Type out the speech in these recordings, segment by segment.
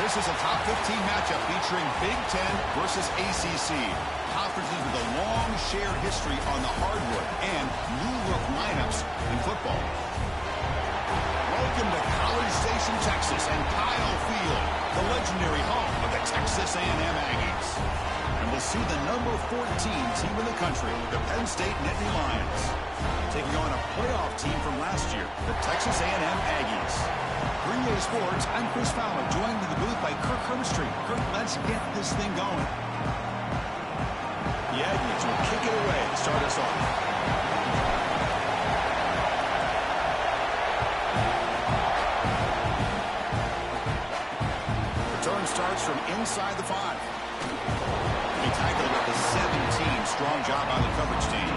This is a top 15 matchup featuring Big Ten versus ACC. Conferences with a long shared history on the hardwood and new look lineups in football. Welcome to College Station, Texas, and Kyle Field, the legendary home of the Texas A&M Aggies. And we'll see the number 14 team in the country, the Penn State Nittany Lions, taking on a playoff team from last year, the Texas A&M Aggies. Green Day Sports, I'm Chris Fowler, joined in the booth by Kirk Hermstreet. Kirk, let's get this thing going. The Aggies will kick it away to start us off. Return starts from inside the 5. He tackled at the 17. Strong job by the coverage team.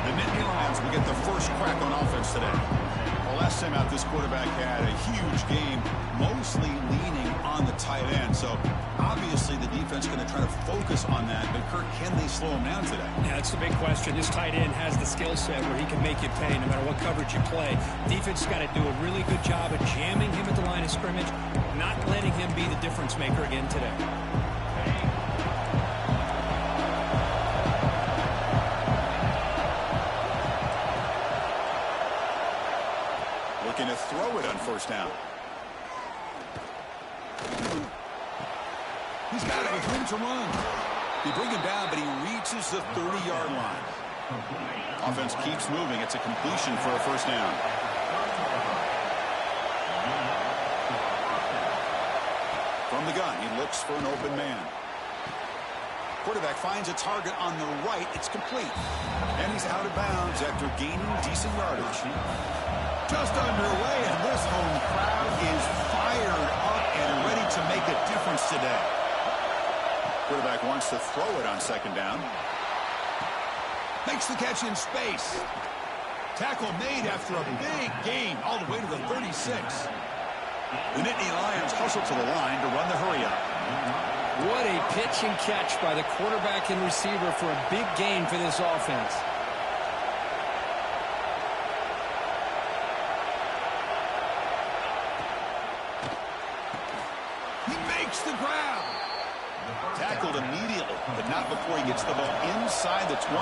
The Nittany Lions will get the first crack on offense today. Well, last time out, this quarterback had a huge game, mostly leaning on the tight end. So, obviously, the defense is going to try to focus on that. But, Kirk, can they slow him down today? Yeah, that's the big question. This tight end has the skill set where he can make you pay no matter what coverage you play. Defense has got to do a really good job of jamming him at the line of scrimmage, not letting him be the difference maker again today. Looking to throw it on first down. He's got it with room to run. They bring him down, but he reaches the 30-yard line. Offense keeps moving. It's a completion for a first down. From the gun, he looks for an open man. Quarterback finds a target on the right. It's complete. And he's out of bounds after gaining decent yardage. Just underway, and this home crowd is fired up and ready to make a difference today. Quarterback wants to throw it on second down. Makes the catch in space. Tackle made after a big gain all the way to the 36. The Nittany Lions hustle to the line to run the hurry up. What a pitch and catch by the quarterback and receiver for a big gain for this offense. The grab. Tackled immediately, but not before he gets the ball inside the 20.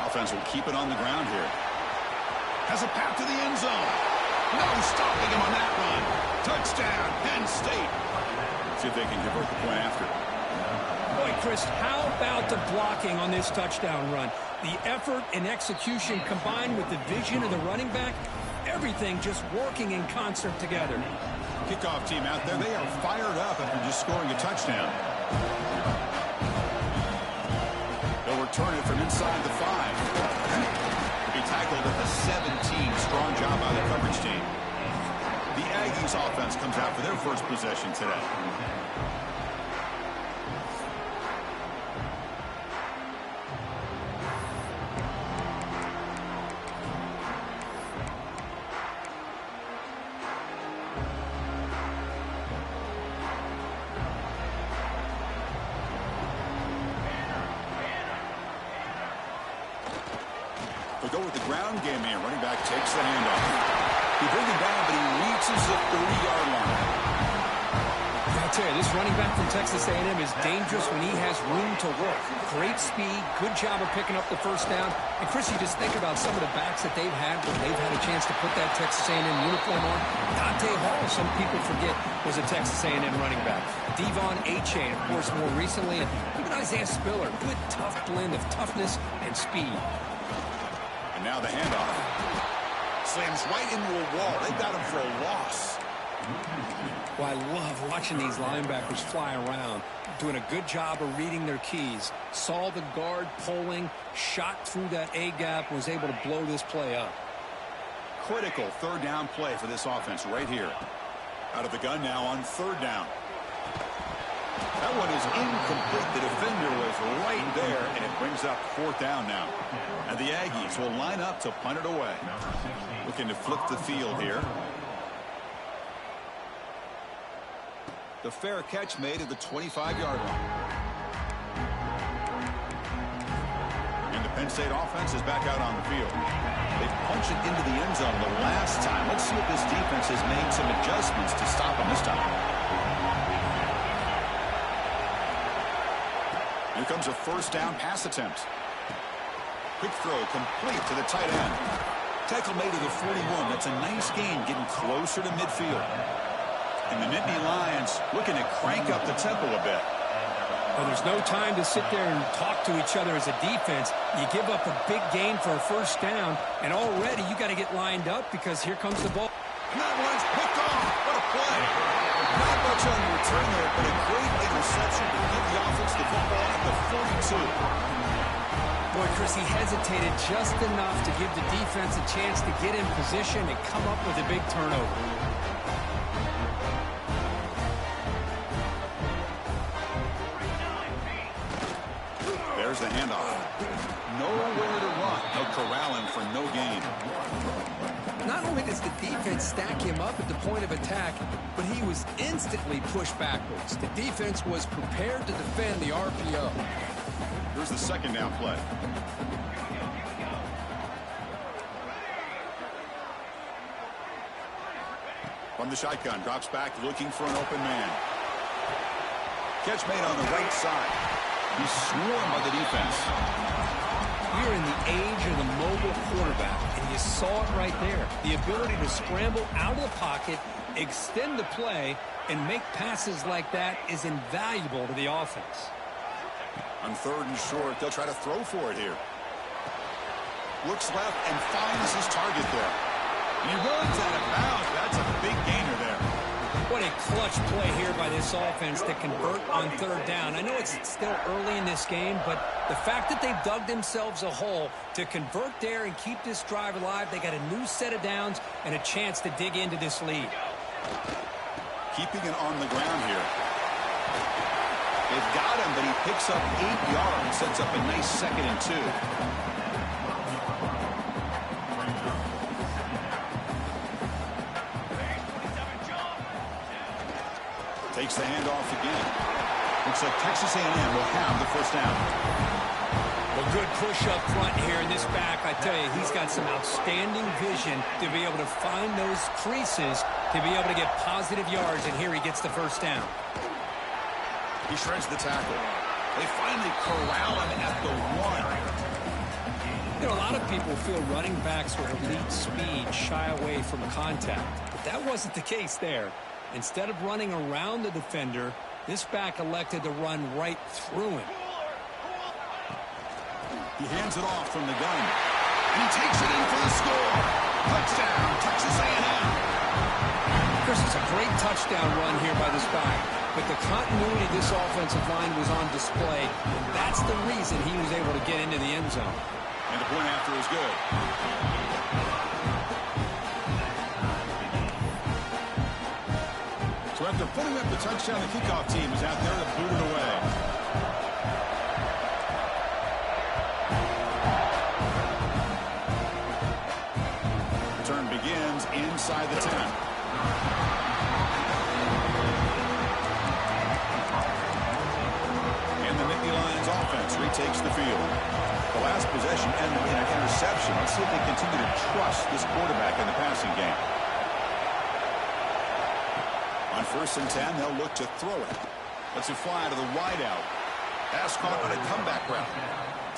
Offense will keep it on the ground here. Has a path to the end zone. No stopping him on that run. Touchdown, Penn State. See if they can convert the point after. Boy, Chris, how about the blocking on this touchdown run? The effort and execution combined with the vision of the running back, everything just working in concert together. Kickoff team out there, they are fired up after just scoring a touchdown. They'll return it from inside the 5. To be tackled at the 17. Strong job by the coverage team. The Aggies offense comes out for their first possession today. Go with the ground game here. Running back takes the handoff. He brings him down, but he reaches the 30-yard line. I tell you, this running back from Texas A&M is dangerous when he has room to work. Great speed, good job of picking up the first down. And Chris, you just think about some of the backs that they've had when they've had a chance to put that Texas A&M uniform on. Dante Hall, some people forget, was a Texas A&M running back. Devon Achane, of course, more recently. And even Isaiah Spiller, good, tough blend of toughness and speed. And now the handoff. Slams right into a wall. They got him for a loss. Well, I love watching these linebackers fly around, doing a good job of reading their keys. Saw the guard pulling, shot through that A-gap, was able to blow this play up. Critical third down play for this offense right here. Out of the gun now on third down. That one is incomplete. The defender was right there, and it brings up fourth down now. And the Aggies will line up to punt it away. Looking to flip the field here. The fair catch made at the 25-yard line. And the Penn State offense is back out on the field. They punch it into the end zone the last time. Let's see if this defense has made some adjustments to stop them this time. Here comes a first down pass attempt. Quick throw complete to the tight end. Tackle made to the 41. That's a nice gain, getting closer to midfield. And the Nittany Lions looking to crank up the tempo a bit. Well, there's no time to sit there and talk to each other as a defense. You give up a big gain for a first down, and already you got to get lined up because here comes the ball. And that one's picked off. What a play. Not much on the return there, but a great interception to give the offense the football at the 42. Boy, Chris, he hesitated just enough to give the defense a chance to get in position and come up with a big turnover. There's the handoff. Nowhere to run. They'll corral him for no gain. Not only does the defense stack him up at the point of attack, but he was instantly pushed backwards. The defense was prepared to defend the RPO. Here's the second down play. From the shotgun, drops back looking for an open man. Catch made on the right side. He's swarmed by the defense. We're in the age of the mobile quarterback, and you saw it right there. The ability to scramble out of the pocket, extend the play, and make passes like that is invaluable to the offense. On third and short, they'll try to throw for it here. Looks left and finds his target there. And he runs out of bounds. That's a big gainer there. What a clutch play here by this offense to convert on third down. I know it's still early in this game, but the fact that they've dug themselves a hole to convert there and keep this drive alive, they got a new set of downs and a chance to dig into this lead. Keeping it on the ground here. They've got him, but he picks up 8 yards, sets up a nice 2nd and 2. Takes the handoff again. Looks like Texas A&M will have the first down. Well, good push up front here in this back. I tell you, he's got some outstanding vision to be able to find those creases to be able to get positive yards, and here he gets the first down. He shreds the tackle. They finally corral him at the 1. You know, a lot of people feel running backs with elite speed shy away from contact, but that wasn't the case there. Instead of running around the defender, this back elected to run right through him. He hands it off from the gun, and he takes it in for the score. Touchdown, Texas A&M. Chris, it's a great touchdown run here by this back, but the continuity of this offensive line was on display, and that's the reason he was able to get into the end zone. And the point after is good. So after putting up the touchdown, the kickoff team is out there to boot it away. Return begins inside the 10. And the Nittany Lions offense retakes the field. The last possession ended in an interception. Let's see if they continue to trust this quarterback in the passing game. On 1st and 10, they'll look to throw it. Let's it fly to the wideout. Pass caught on a comeback route.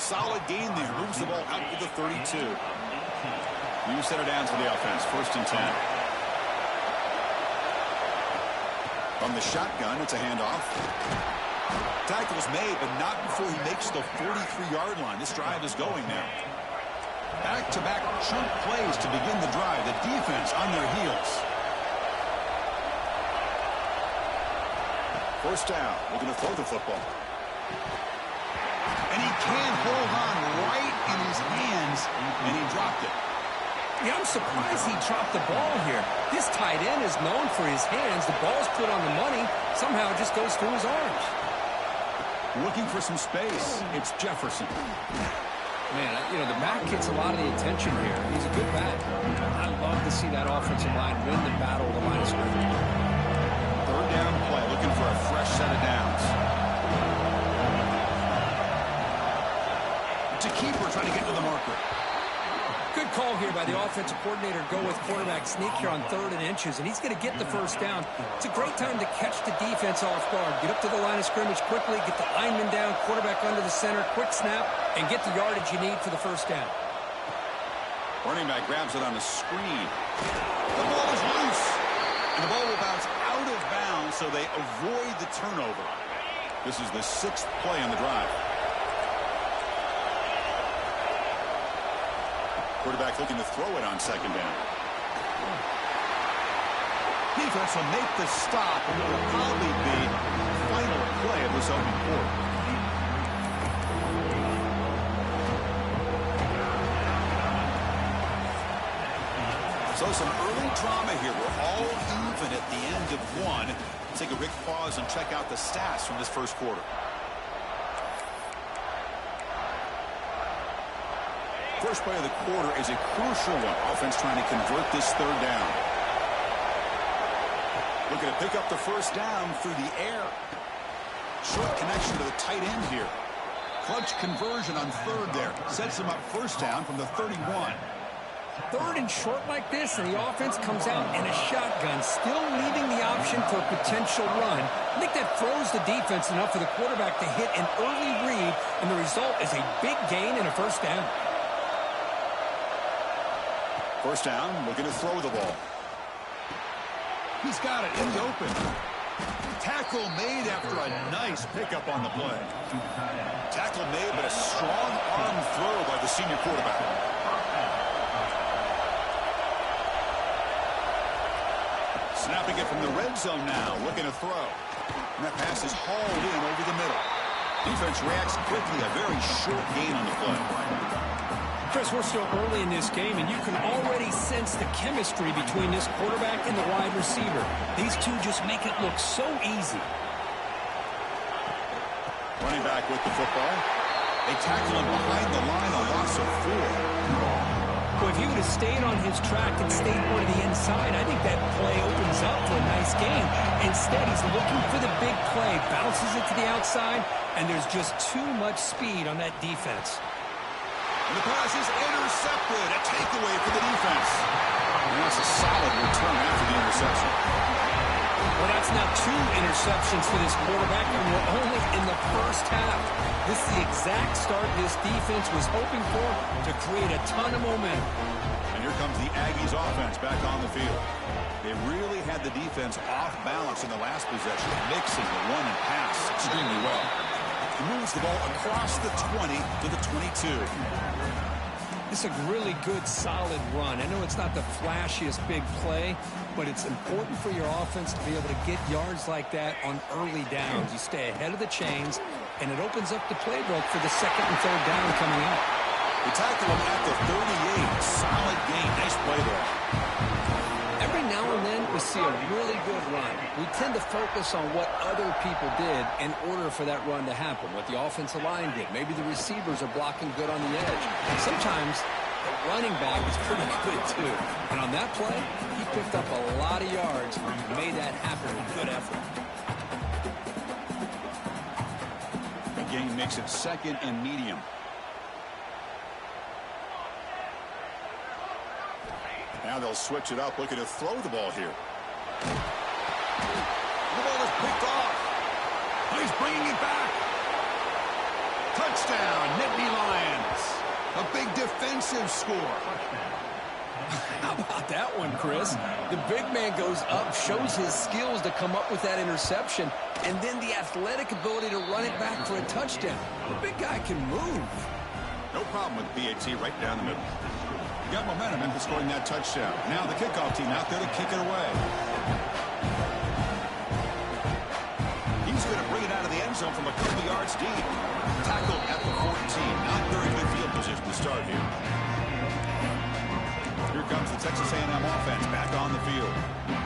Solid gain there. Moves the ball out to the 32. New set of downs for the offense. 1st and 10. From the shotgun, it's a handoff. Tackle's made, but not before he makes the 43-yard line. This drive is going now. Back-to-back chunk plays to begin the drive. The defense on their heels. 1st down. Looking to throw the football. And he can't hold on right in his hands, and he dropped it. Yeah, I'm surprised he dropped the ball here. This tight end is known for his hands. The ball's put on the money. Somehow it just goes through his arms. Looking for some space. It's Jefferson. Man, you know, the back gets a lot of the attention here. He's a good back. I love to see that offensive line win the battle of the line of scrimmage. 3rd down play, looking for a fresh set of downs. It's a keeper trying to get to the marker. Good call here by the offensive coordinator to go with quarterback sneak here on 3rd and inches, and he's going to get the first down. It's a great time to catch the defense off guard. Get up to the line of scrimmage quickly, get the lineman down, quarterback under the center, quick snap, and get the yardage you need for the first down. Running back grabs it on the screen. The ball is loose, and the ball will bounce out of bounds, so they avoid the turnover. This is the 6th play on the drive. Quarterback looking to throw it on 2nd down. Defense will make the stop, and it will probably be the final play of this opening quarter. So some early drama here. We're all even at the end of one. Take a quick pause and check out the stats from this first quarter. First play of the quarter is a crucial one. Offense trying to convert this 3rd down. Looking to pick up the first down through the air. Short connection to the tight end here. Clutch conversion on 3rd there. Sets him up first down from the 31. 3rd and short like this, and the offense comes out in a shotgun, still leaving the option for a potential run. I think that throws the defense enough for the quarterback to hit an early read, and the result is a big gain and a first down. First down, looking to throw the ball. He's got it in the open. Tackle made after a nice pickup on the play. Tackle made, but a strong arm throw by the senior quarterback. Snapping it from the red zone now, looking to throw. And that pass is hauled in over the middle. Defense reacts quickly, a very short gain on the play. Chris, we're still early in this game, and you can already sense the chemistry between this quarterback and the wide receiver. These two just make it look so easy. Running back with the football. They tackle him behind the line, a loss of 4. Well, if he would have stayed on his track and stayed more to the inside, I think that play opens up for a nice game. Instead, he's looking for the big play, bounces it to the outside, and there's just too much speed on that defense. And the pass is intercepted. A takeaway for the defense. And that's a solid return after the interception. Well, that's now 2 interceptions for this quarterback, and we're only in the first half. This is the exact start this defense was hoping for to create a ton of momentum. And here comes the Aggies offense back on the field. They really had the defense off balance in the last possession, mixing the run and pass extremely well. He moves the ball across the 20 to the 22. It's a really good, solid run. I know it's not the flashiest big play, but it's important for your offense to be able to get yards like that on early downs. You stay ahead of the chains, and it opens up the playbook for the 2nd and 3rd down coming up. They tackle him at the 38. Solid gain. Nice play there. Every now and then, we see a really good run. We tend to focus on what other people did in order for that run to happen, what the offensive line did. Maybe the receivers are blocking good on the edge. Sometimes the running back is pretty good, too. And on that play, he picked up a lot of yards and made that happen with good effort. The game makes it 2nd and medium. Now they'll switch it up, looking to throw the ball here. The ball is picked off. He's bringing it back. Touchdown, Nittany Lions. A big defensive score. How about that one, Chris? The big man goes up, shows his skills to come up with that interception, and then the athletic ability to run it back for a touchdown. The big guy can move. No problem with BAT right down the middle. Got momentum into scoring that touchdown. Now the kickoff team out there to kick it away. He's going to bring it out of the end zone from a couple yards deep. Tackled at the 14. Not very good field position to start here. Here comes the Texas A&M offense back on the field.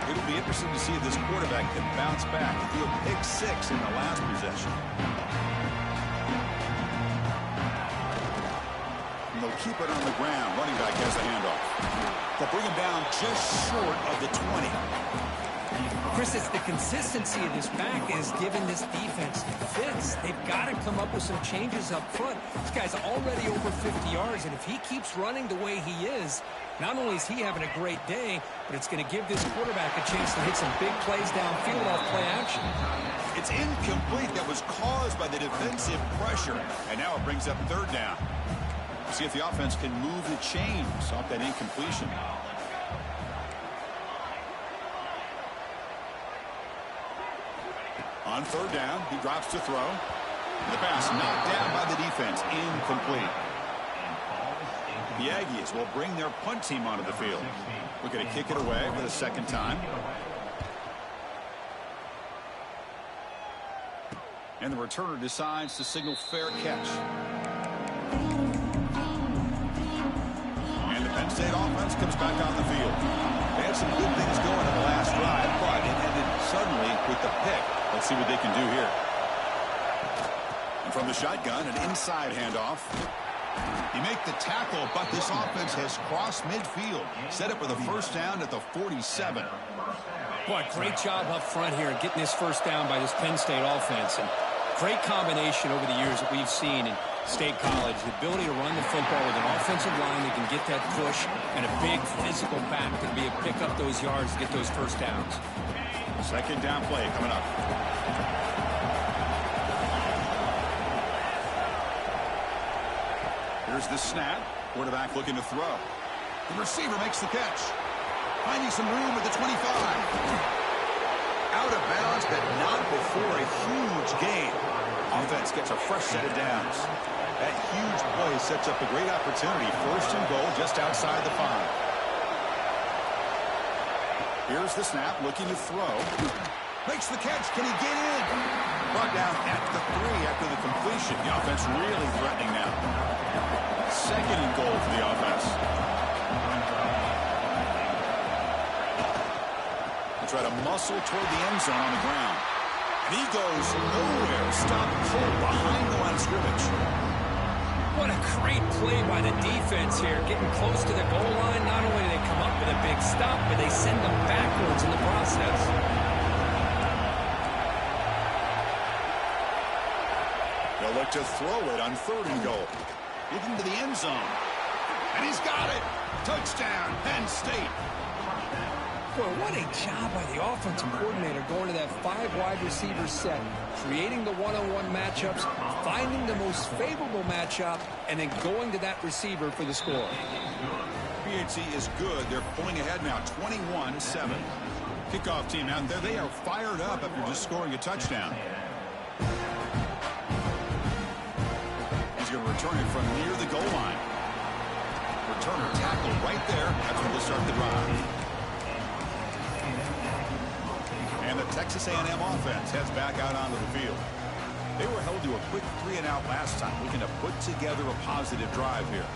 It'll be interesting to see if this quarterback can bounce back. He threw a pick 6 in the last possession. And they'll keep it on the ground. Running back has the handoff. They'll bring him down just short of the 20. Chris, it's the consistency of this back is giving this defense fits. They've got to come up with some changes up front. This guy's already over 50 yards, and if he keeps running the way he is, not only is he having a great day, but it's going to give this quarterback a chance to hit some big plays downfield off play action. It's incomplete. That was caused by the defensive pressure, and now it brings up third down. See if the offense can move the chains off that incompletion. On third down, he drops to throw. The pass knocked down by the defense, incomplete. The Aggies will bring their punt team onto the field. We're going to kick it away for the second time. And the returner decides to signal fair catch. And the Penn State offense comes back on the field. They had some good things going in the last drive, but it ended suddenly with the pick. Let's see what they can do here. And from the shotgun, an inside handoff. He made the tackle, but this offense has crossed midfield. Set up for the first down at the 47. Boy, great job up front here in getting this first down by this Penn State offense. And great combination over the years that we've seen in State College. The ability to run the football with an offensive line that can get that push and a big physical back to be able to pick up those yards to get those first downs. Second down play coming up. Here's the snap. Quarterback looking to throw. The receiver makes the catch. Finding some room at the 25. Out of bounds, but not before a huge gain. Offense gets a fresh set of downs. That huge play sets up a great opportunity. First and goal just outside the 5. Here's the snap, looking to throw. Makes the catch. Can he get in? Brought down at the 3 after the completion. The offense really threatening now. Second and goal for the offense. They try to muscle toward the end zone on the ground. And he goes nowhere. Stopped cold behind the line of scrimmage. What a great play by the defense here. Getting close to the goal line, not only do they come up with a big stop, but they send them backwards in the process. They'll look to throw it on third and goal. Looking to the end zone. And he's got it. Touchdown, Penn State. Boy, what a job by the offensive coordinator going to that 5 wide receiver set, creating the one-on-one matchups, finding the most favorable matchup, and then going to that receiver for the score. PHC is good. They're pulling ahead now, 21-7. Kickoff team out there. They are fired up after just scoring a touchdown. He's going to return it from near the goal line. Returner tackled right there. That's where they'll start the drive. And the Texas A&M offense heads back out onto the field. They were held to a quick 3-and-out last time, looking to put together a positive drive here.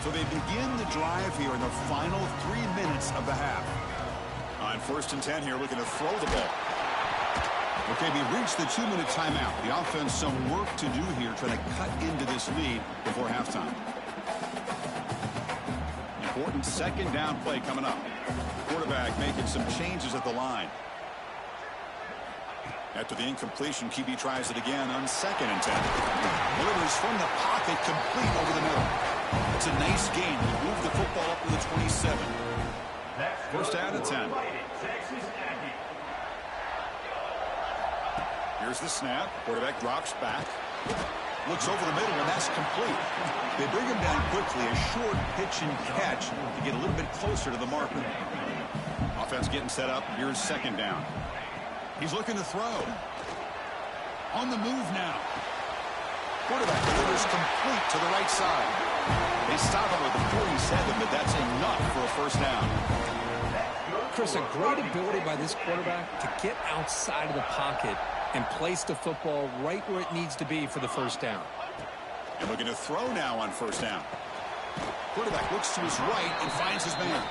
So they begin the drive here in the final 3 minutes of the half. On 1st and 10 here, looking to throw the ball. Okay, we reached the 2-minute timeout. The offense some work to do here, trying to cut into this lead before halftime. Important second down play coming up. Quarterback making some changes at the line. After the incompletion, QB tries it again on 2nd and 10. Delivers from the pocket, complete over the middle. It's a nice gain. We move the football up to the 27. First down at 10. Here's the snap. Quarterback drops back. Looks over the middle, and that's complete. They bring him down quickly. A short pitch and catch to get a little bit closer to the marker. Offense getting set up. Here's 2nd down. He's looking to throw. On the move now. Quarterback delivers complete to the right side. They stop him at the 47, but that's enough for a first down. Chris, a great ability by this quarterback to get outside of the pocket and place the football right where it needs to be for the first down. And looking to throw now on 1st down. Quarterback looks to his right and finds his man.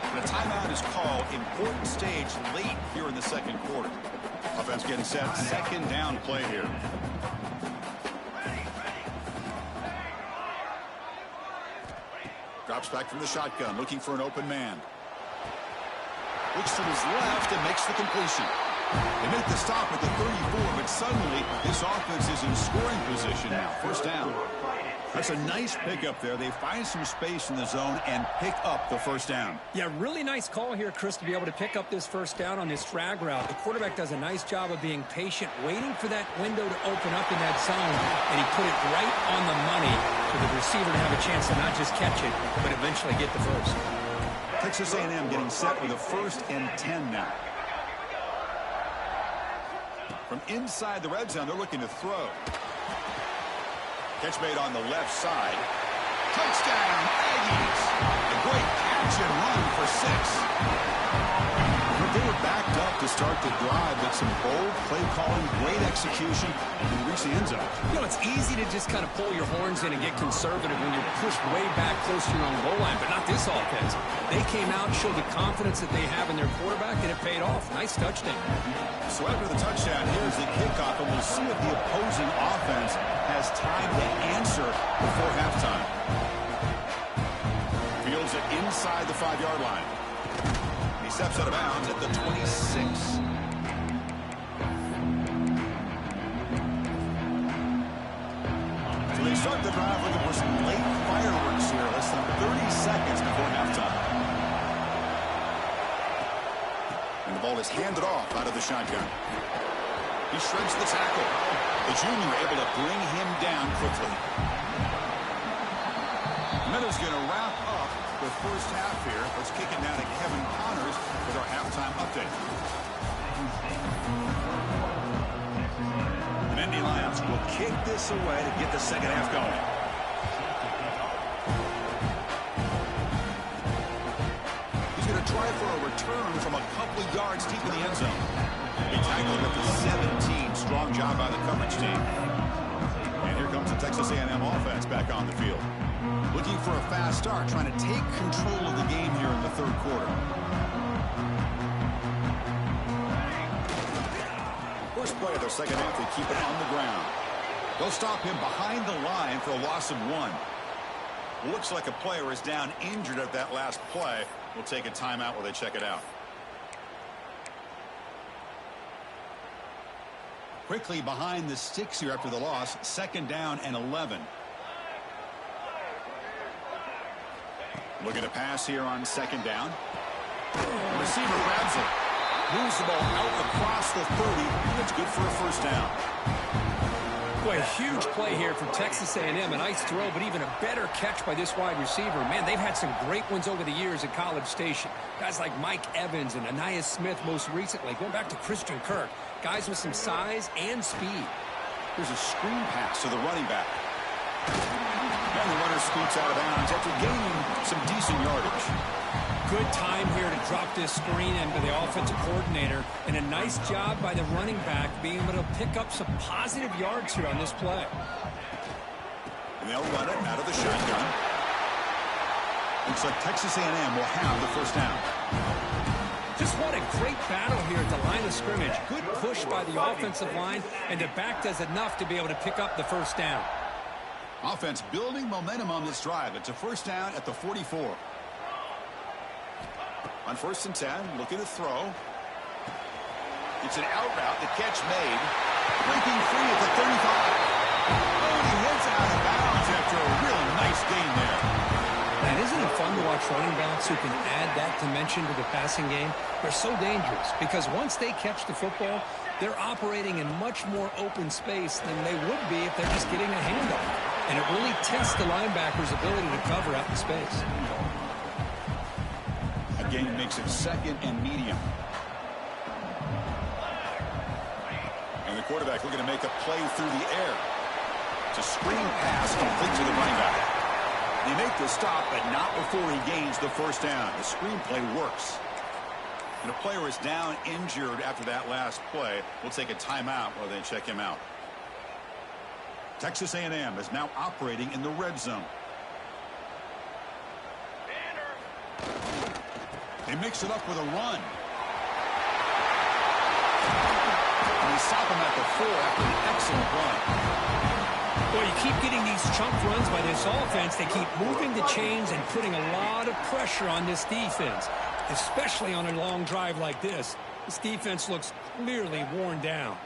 And a timeout is called. Important stage late here in the 2nd quarter. Offense getting set. 2nd down play here. Drops back from the shotgun, looking for an open man. Looks to his left and makes the completion. They make the stop at the 34, but suddenly this offense is in scoring position now. First down. That's a nice pickup there. They find some space in the zone and pick up the first down. Yeah, really nice call here, Chris, to be able to pick up this first down on this drag route. The quarterback does a nice job of being patient, waiting for that window to open up in that zone, and he put it right on the money for the receiver to have a chance to not just catch it, but eventually get the first. Texas A&M getting set with a 1st and 10 now. From inside the red zone, they're looking to throw. Catch made on the left side. Touchdown, Aggies. A great catch and run for 6. They were backed up to start the drive, but some bold play calling, great execution, and we reach the end zone. You know, it's easy to just kind of pull your horns in and get conservative when you're pushed way back close to your own goal line, but not this offense. They came out, showed the confidence that they have in their quarterback, and it paid off. Nice touchdown. So after the touchdown, here's the kickoff, and we'll see if the opposing offense has time to answer before halftime. Fields it inside the 5-yard line. He steps out of bounds at the 26. So they start the drive looking for some late fireworks here, less than 30 seconds before halftime. And the ball is handed off out of the shotgun. He shreds the tackle. The junior able to bring him down quickly. Miller's going to wrap up the first half here. Let's kick it now to Kevin Connors with our halftime update. The Nittany Lions will kick this away to get the second half going. He's going to try for a return from a couple of yards deep in the end zone. He tackled up to 17. Strong job by the coverage team. And here comes the Texas A&M offense back on the field. Looking for a fast start, trying to take control of the game here in the third quarter. First play of the second half, they keep it on the ground. They'll stop him behind the line for a loss of 1. Looks like a player is down injured at that last play. We'll take a timeout while they check it out. Quickly behind the sticks here after the loss. 2nd down and 11. Looking to pass here on 2nd down. The receiver grabs it. Moves the ball out across the 30. It's good for a first down. Boy, a huge play here for Texas A&M. A nice throw, but even a better catch by this wide receiver. Man, they've had some great ones over the years at College Station. Guys like Mike Evans and Anais Smith most recently. Going back to Christian Kirk. Guys with some size and speed. Here's a screen pass to the running back. And the runner scoots out of bounds after gaining some decent yardage. Good time here to drop this screen into the offensive coordinator. And a nice job by the running back being able to pick up some positive yards here on this play. And they'll run it out of the shotgun. Looks like Texas A&M will have the first down. Just what a great battle here at the line of scrimmage. Good push by the offensive line, and the back does enough to be able to pick up the first down. Offense building momentum on this drive. It's a first down at the 44. On 1st and 10, looking to throw. It's an out route. The catch made. Breaking free at the 35. And he heads out of bounds after a really nice gain there. Man, isn't it fun to watch running backs who can add that dimension to the passing game? They're so dangerous because once they catch the football, they're operating in much more open space than they would be if they're just getting a handoff. And it really tests the linebacker's ability to cover out in space. Again, makes it 2nd and medium. And the quarterback looking to make a play through the air. It's a screen pass complete to the running back. They make the stop, but not before he gains the first down. The screen play works. And a player is down injured after that last play. We'll take a timeout while they check him out. Texas A&M is now operating in the red zone. They mix it up with a run. And they stop him at the 4 after an excellent run. Well, you keep getting these chunk runs by this offense. They keep moving the chains and putting a lot of pressure on this defense. especially on a long drive like this. This defense looks clearly worn down.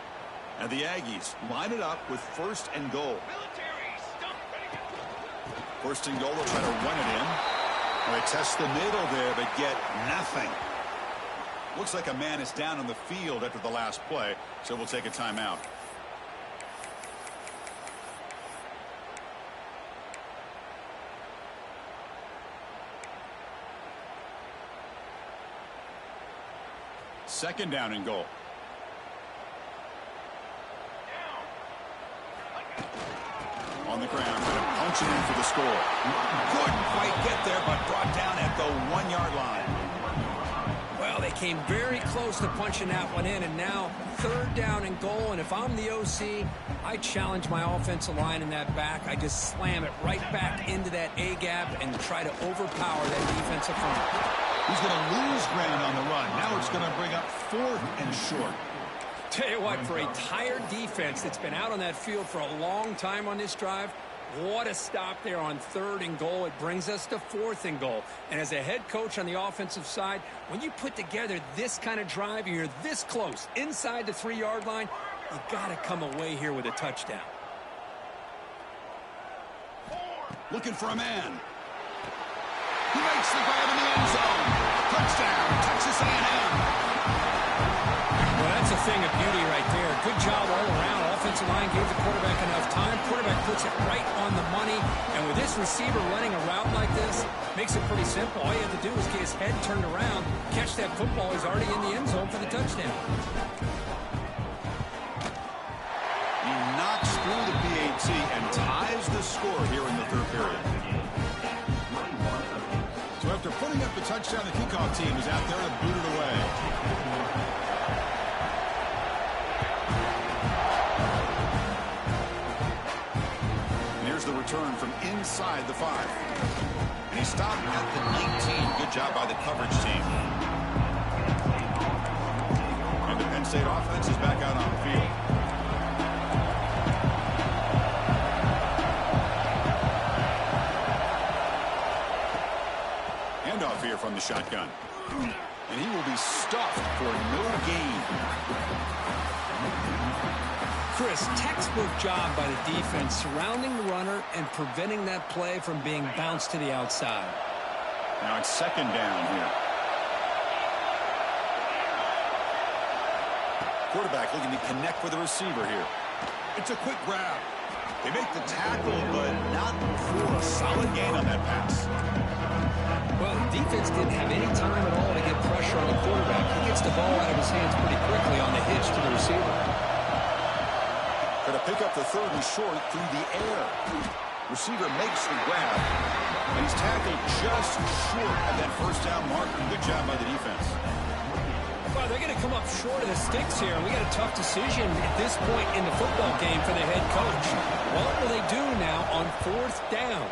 And the Aggies line it up with 1st and goal. 1st and goal, they'll try to run it in. They test the middle there, but get nothing. Looks like a man is down on the field after the last play, so we'll take a timeout. Second down and goal. On the ground, trying to punch it in for the score. Couldn't quite get there, but brought down at the 1-yard line. Well, they came very close to punching that one in, and now 3rd down and goal. And if I'm the OC, I challenge my offensive line in that back. I just slam it right back into that A-gap and try to overpower that defensive front. He's going to lose ground on the run. Now it's going to bring up 4th and short. Tell you what, for a tired defense that's been out on that field for a long time on this drive, what a stop there on 3rd and goal. It brings us to 4th and goal. And as a head coach on the offensive side, when you put together this kind of drive and you're this close inside the 3-yard line, you got to come away here with a touchdown. Looking for a man. He makes the grab in the end zone. Touchdown, Texas A&M. Well, that's a thing of beauty right there. Good job all around. Offensive line gave the quarterback enough time. Quarterback puts it right on the money. And with this receiver running a route like this, makes it pretty simple. All you have to do is get his head turned around, catch that football. He's already in the end zone for the touchdown. He knocks through the PAT and ties the score here in the 3rd period. So after putting up the touchdown, the kickoff team is out there to boot it away. The return from inside the 5. And he stopped at the 19. Good job by the coverage team. And the Penn State offense is back out on the field. Handoff here from the shotgun. And he will be stuffed for no gain. Chris, textbook job by the defense surrounding the runner and preventing that play from being bounced to the outside. Now it's 2nd down here. Quarterback looking to connect with the receiver here. It's a quick grab. They make the tackle, but not for a solid gain on that pass. Well, the defense didn't have any time at all to get pressure on the quarterback. He gets the ball out of his hands pretty quickly on the hitch to the receiver. To pick up the 3rd and short through the air. Receiver makes the grab, and he's tackled just short of that 1st down marker. Good job by the defense. Well, they're going to come up short of the sticks here, and we got a tough decision at this point in the football game for the head coach. What will they do now on 4th down?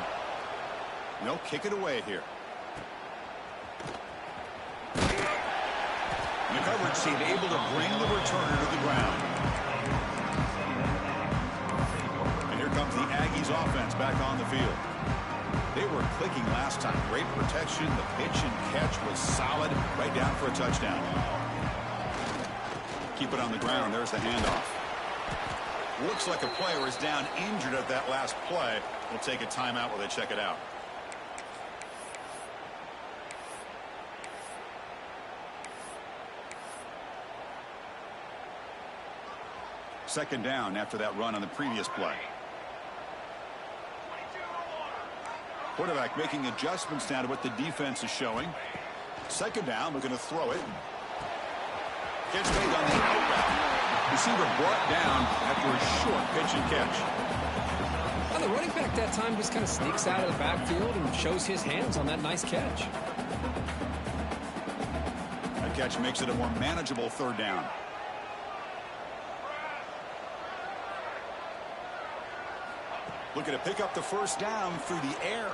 They'll kick it away here. And the coverage team able to bring the returner to the ground. Comes the Aggies offense back on the field. They were clicking last time. Great protection. The pitch and catch was solid. Right down for a touchdown. Keep it on the ground. There's the handoff. Looks like a player is down injured at that last play. We'll take a timeout while they check it out. Second down after that run on the previous play. Quarterback making adjustments now to what the defense is showing. Second down, we're going to throw it. Gets made on the out route. Receiver brought down after a short pitch and catch. Well, the running back that time just kind of sneaks out of the backfield and shows his hands on that nice catch. That catch makes it a more manageable 3rd down. Looking to pick up the 1st down through the air.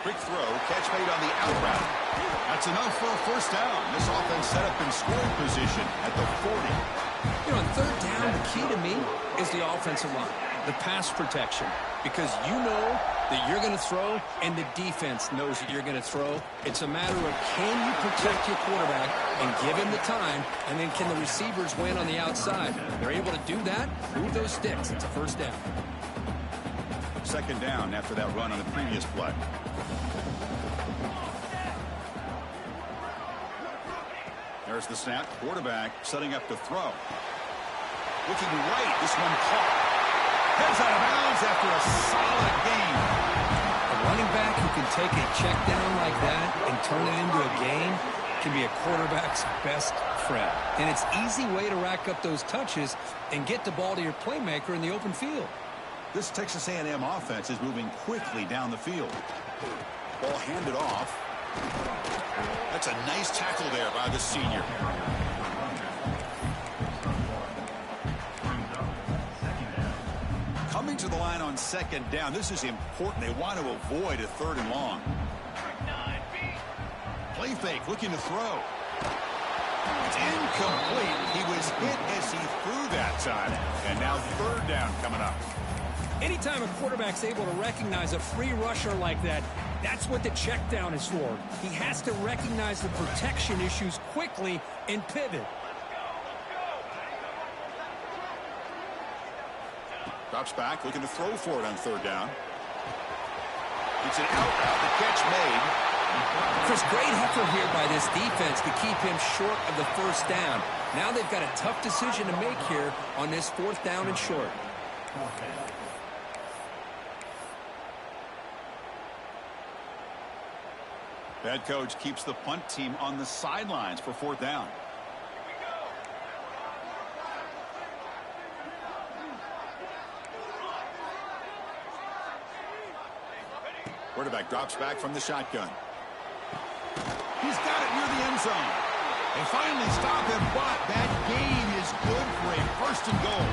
Quick throw, catch made on the out route. That's enough for a 1st down. This offense set up in scoring position at the 40. You know, on 3rd down, the key to me is the offensive line, the pass protection, because you know that you're going to throw, and the defense knows that you're going to throw. It's a matter of can you protect your quarterback and give him the time, and then can the receivers win on the outside? They're able to do that, move those sticks. It's a first down. Second down after that run on the previous play. There's the snap. Quarterback setting up to throw. Looking right. This one caught. Heads out of bounds after a solid game. A running back who can take a check down like that and turn it into a game can be a quarterback's best friend. And it's an easy way to rack up those touches and get the ball to your playmaker in the open field. This Texas A&M offense is moving quickly down the field. Ball handed off. That's a nice tackle there by the senior. Coming to the line on second down. This is important. They want to avoid a third and long. Play fake, looking to throw. It's incomplete. He was hit as he threw that time. And now third down coming up. Anytime a quarterback's able to recognize a free rusher like that, that's what the check down is for. He has to recognize the protection issues quickly and pivot. Drops back, looking to throw for it on third down. It's an out route. The catch made. Chris, great effort here by this defense to keep him short of the first down. Now they've got a tough decision to make here on this fourth down and short. Head coach keeps the punt team on the sidelines for fourth down. Quarterback drops back from the shotgun. He's got it near the end zone. They finally stop him, but that gain is good for a first and goal.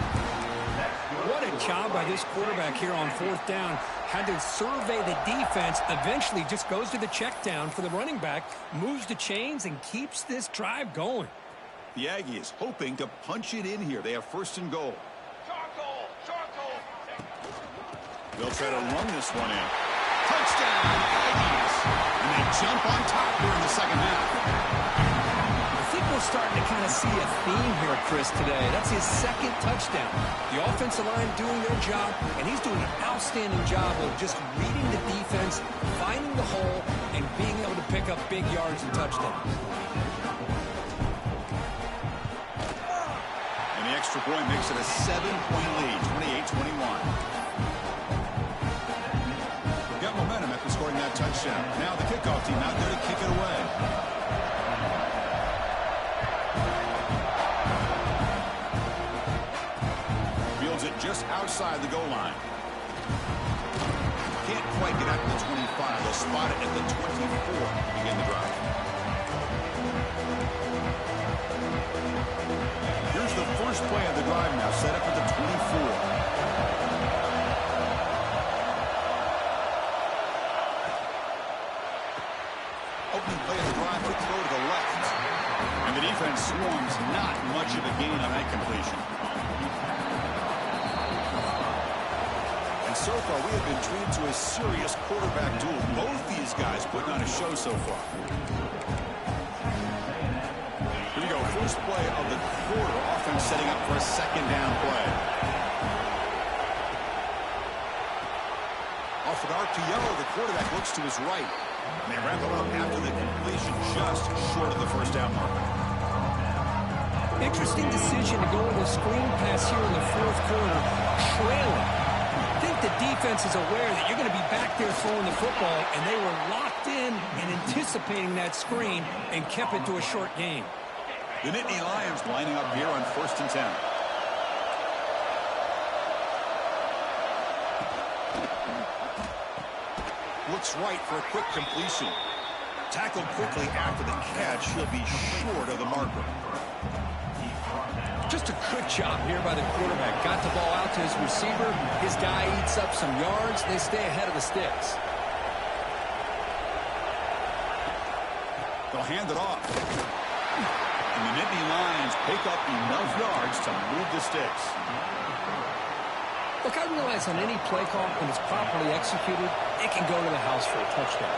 What a job by this quarterback here on fourth down. Had to survey the defense, eventually just goes to the check down for the running back, moves the chains, and keeps this drive going. The Aggies hoping to punch it in here. They have first and goal. They'll try to run this one in. Touchdown, Aggies! And they jump on top here in the second half. I think we're starting to kind of see a theme here, Chris, today. That's his second touchdown. The offensive line doing their job, and he's doing an outstanding job of just reading the defense, finding the hole, and being able to pick up big yards and touchdowns. And the extra point makes it a 7-point lead, 28-21. Got momentum after scoring that touchdown. Now the kickoff team out there to kick it away. It just outside the goal line. Can't quite get out to the 25. They'll spot it at the 24 to begin the drive. Here's the first play of the drive now, set up at the 24. Opening play of the drive, quick throw to the left. And the defense swarms not much of a gain on that completion. So far, we have been treated to a serious quarterback duel. Both these guys putting on a show so far. Here we go. First play of the quarter. Offense setting up for a second down play. Off an RPO, the quarterback looks to his right. And they wrap it up after the completion, just short of the first down mark. Interesting decision to go with a screen pass here in the fourth quarter, trailing. I think the defense is aware that you're going to be back there throwing the football, and they were locked in and anticipating that screen and kept it to a short game. The Nittany Lions lining up here on 1st and 10. Looks right for a quick completion. Tackled quickly after the catch. He'll be short of the marker. Just a good job here by the quarterback. Got the ball out to his receiver. His guy eats up some yards. They stay ahead of the sticks. They'll hand it off. And the Nittany Lions pick up enough yards to move the sticks. Look, I realize on any play call, when it's properly executed, it can go to the house for a touchdown.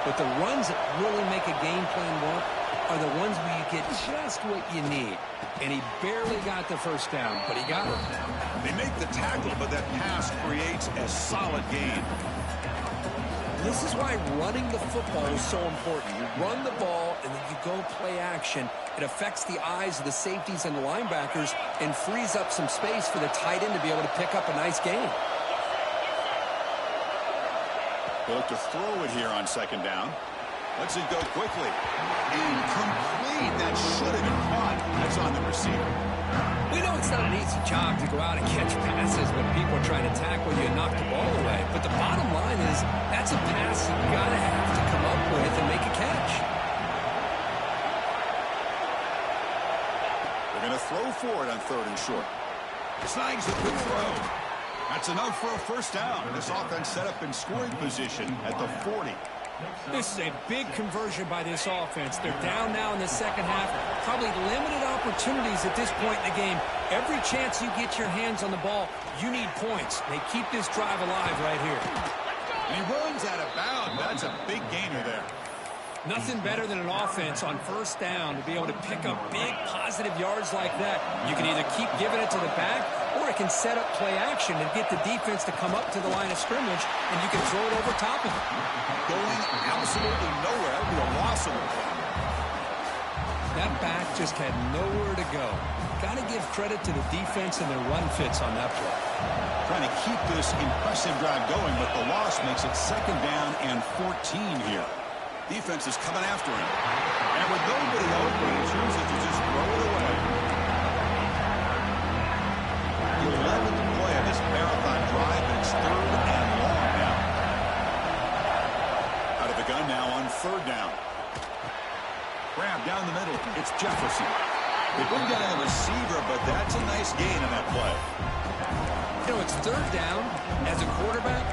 But the runs that really make a game plan work are the ones where you get just what you need. And he barely got the first down, but he got it. They make the tackle, but that pass creates a solid gain. This is why running the football is so important. You run the ball, and then you go play action. It affects the eyes of the safeties and the linebackers and frees up some space for the tight end to be able to pick up a nice gain. They look to throw it here on second down. Lets it go quickly. Incomplete. That should have been caught. That's on the receiver. We know it's not an easy job to go out and catch passes when people are trying to tackle you and knock the ball away. But the bottom line is that's a pass you got to have to come up with and make a catch. They're going to throw for it on third and short. Snags the quick throw. That's enough for a first down. This offense set up in scoring position at the 40. This is a big conversion by this offense. They're down now in the second half. Probably limited opportunities at this point in the game. Every chance you get your hands on the ball, you need points. They keep this drive alive right here. And he runs out of bounds. That's a big gainer there. Nothing better than an offense on first down to be able to pick up big positive yards like that. You can either keep giving it to the back, or it can set up play action and get the defense to come up to the line of scrimmage, and you can throw it over top of it. Going absolutely nowhere. That would be a loss of the play. That back just had nowhere to go. Got to give credit to the defense and their run fits on that play. Trying to keep this impressive drive going, but the loss makes it second down and 14 here. Defense is coming after him. And with nobody open, he chooses to just throw it away. The 11th play of this marathon drive, and it's third and long now. Out of the gun now on third down. Grab down the middle. It's Jefferson. They bring down the receiver, but that's a nice gain on that play. You know, it's third down. As a quarterback,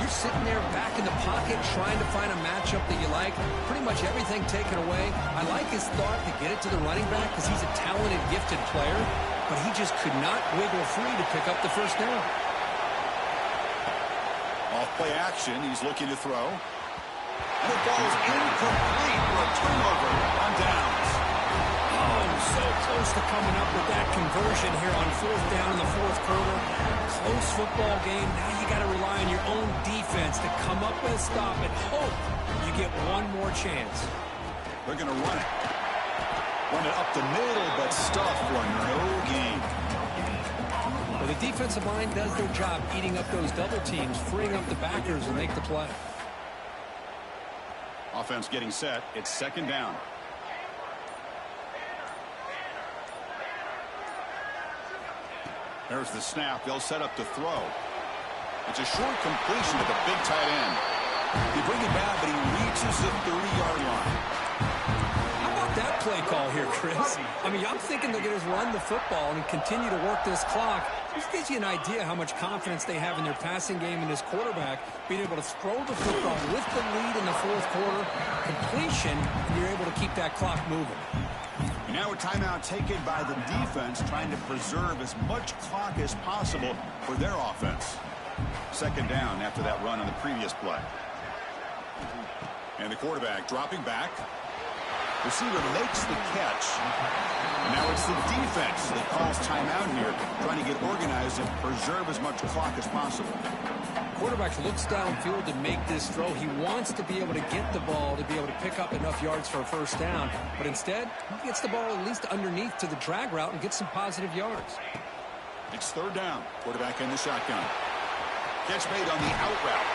you're sitting there back in the pocket trying to find a matchup that you like. Pretty much everything taken away. I like his thought to get it to the running back because he's a talented, gifted player, but he just could not wiggle free to pick up the first down. Off play action, he's looking to throw. And the ball's incomplete for a turnover on downs. Oh, so close to coming up with that conversion here on fourth down in the fourth quarter. Close football game. Now you got to rely on your own defense to come up with a stop and hope you get one more chance. They're going to run it. Run it up the middle, but stuff for no gain. Well, the defensive line does their job eating up those double teams, freeing up the backers and make the play. Offense getting set. It's second down. There's the snap. They'll set up to throw. It's a short completion to the big tight end. They bring it back, but he reaches the 30-yard line. How about that play call here, Chris? I mean, I'm thinking they're going to run the football and continue to work this clock. This gives you an idea how much confidence they have in their passing game and this quarterback being able to throw the football with the lead in the fourth quarter, completion, and you're able to keep that clock moving. Now a timeout taken by the defense, trying to preserve as much clock as possible for their offense. Second down after that run on the previous play. And the quarterback dropping back. Receiver makes the catch. And now it's the defense that calls timeout here, trying to get organized and preserve as much clock as possible. Quarterback looks downfield to make this throw. He wants to be able to get the ball to be able to pick up enough yards for a first down. But instead, he gets the ball at least underneath to the drag route and gets some positive yards. It's third down. Quarterback in the shotgun. Catch made on the out route.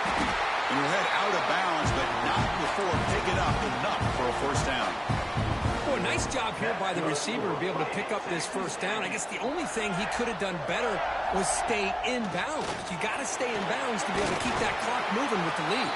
And he'll head out of bounds, but not before picking up enough for a first down. Boy, nice job here by the receiver to be able to pick up this first down. I guess the only thing he could have done better was stay in bounds. You got to stay in bounds to be able to keep that clock moving with the lead.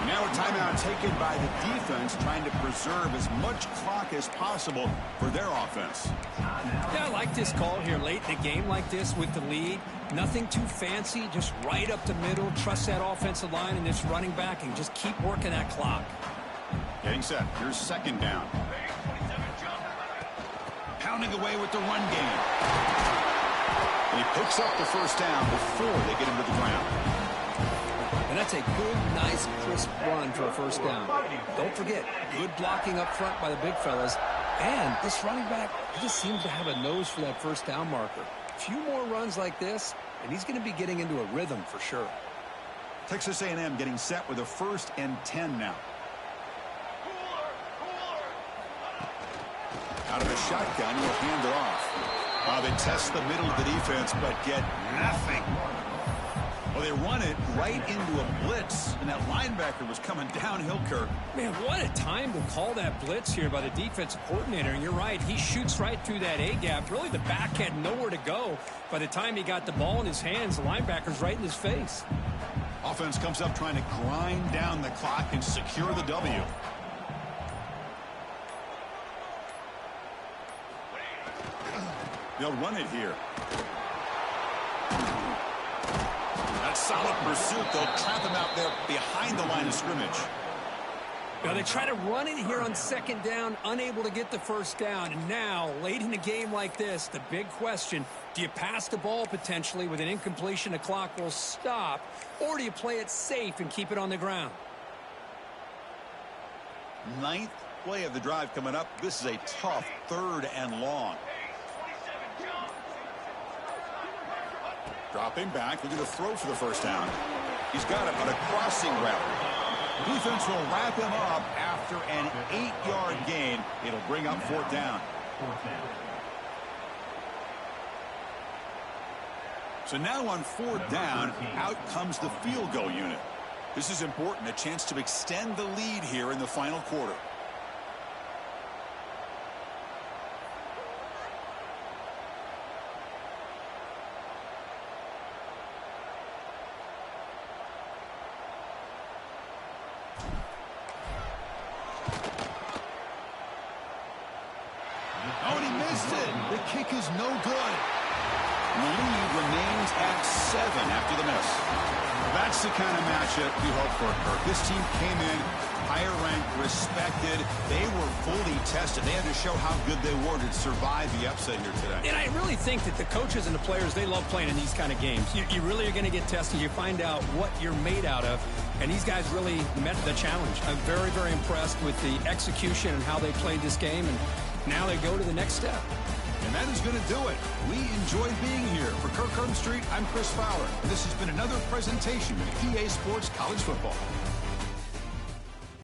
Now a timeout taken by the defense, trying to preserve as much clock as possible for their offense. Yeah, I like this call here late in a game like this with the lead. Nothing too fancy, just right up the middle. Trust that offensive line and this running back and just keep working that clock. Getting set. Here's second down. Pounding away with the run game. And he picks up the first down before they get him to the ground. And that's a good, nice, crisp run for a first down. Don't forget, good blocking up front by the big fellas. And this running back, he just seems to have a nose for that first down marker. A few more runs like this, and he's going to be getting into a rhythm for sure. Texas A&M getting set with a 1st and 10 now. Out of the shotgun, he'll hand it off. They test the middle of the defense, but get nothing. Well, they run it right into a blitz, and that linebacker was coming downhill, Kirk. Man, what a time to call that blitz here by the defensive coordinator. And you're right, he shoots right through that A-gap. Really, the back had nowhere to go. By the time he got the ball in his hands, the linebacker's right in his face. Offense comes up trying to grind down the clock and secure the W. They'll run it here. That's solid pursuit. They'll trap him out there behind the line of scrimmage. Now they try to run it here on 2nd down, unable to get the first down. And now, late in a game like this, the big question, do you pass the ball potentially with an incompletion, the clock will stop, or do you play it safe and keep it on the ground? 9th play of the drive coming up. This is a tough 3rd and long. Dropping back, looking to throw for the first down. He's got it on a crossing route. Defense will wrap him up after an 8-yard gain. It'll bring up 4th down. So now on 4th down, out comes the field goal unit. This is important, a chance to extend the lead here in the final quarter. Oh, and he missed it. The kick is no good. And the lead remains at 7 after the miss. That's the kind of matchup we hope for, Kirk. This team came in higher ranked, respected. They were fully tested. They had to show how good they were to survive the upset here today. And I really think that the coaches and the players, they love playing in these kind of games. You really are going to get tested. You find out what you're made out of. And these guys really met the challenge. I'm very, very impressed with the execution and how they played this game. And now they go to the next step. And that is going to do it. We enjoyed being here. For Kirk Street, I'm Chris Fowler. And this has been another presentation of EA Sports College Football.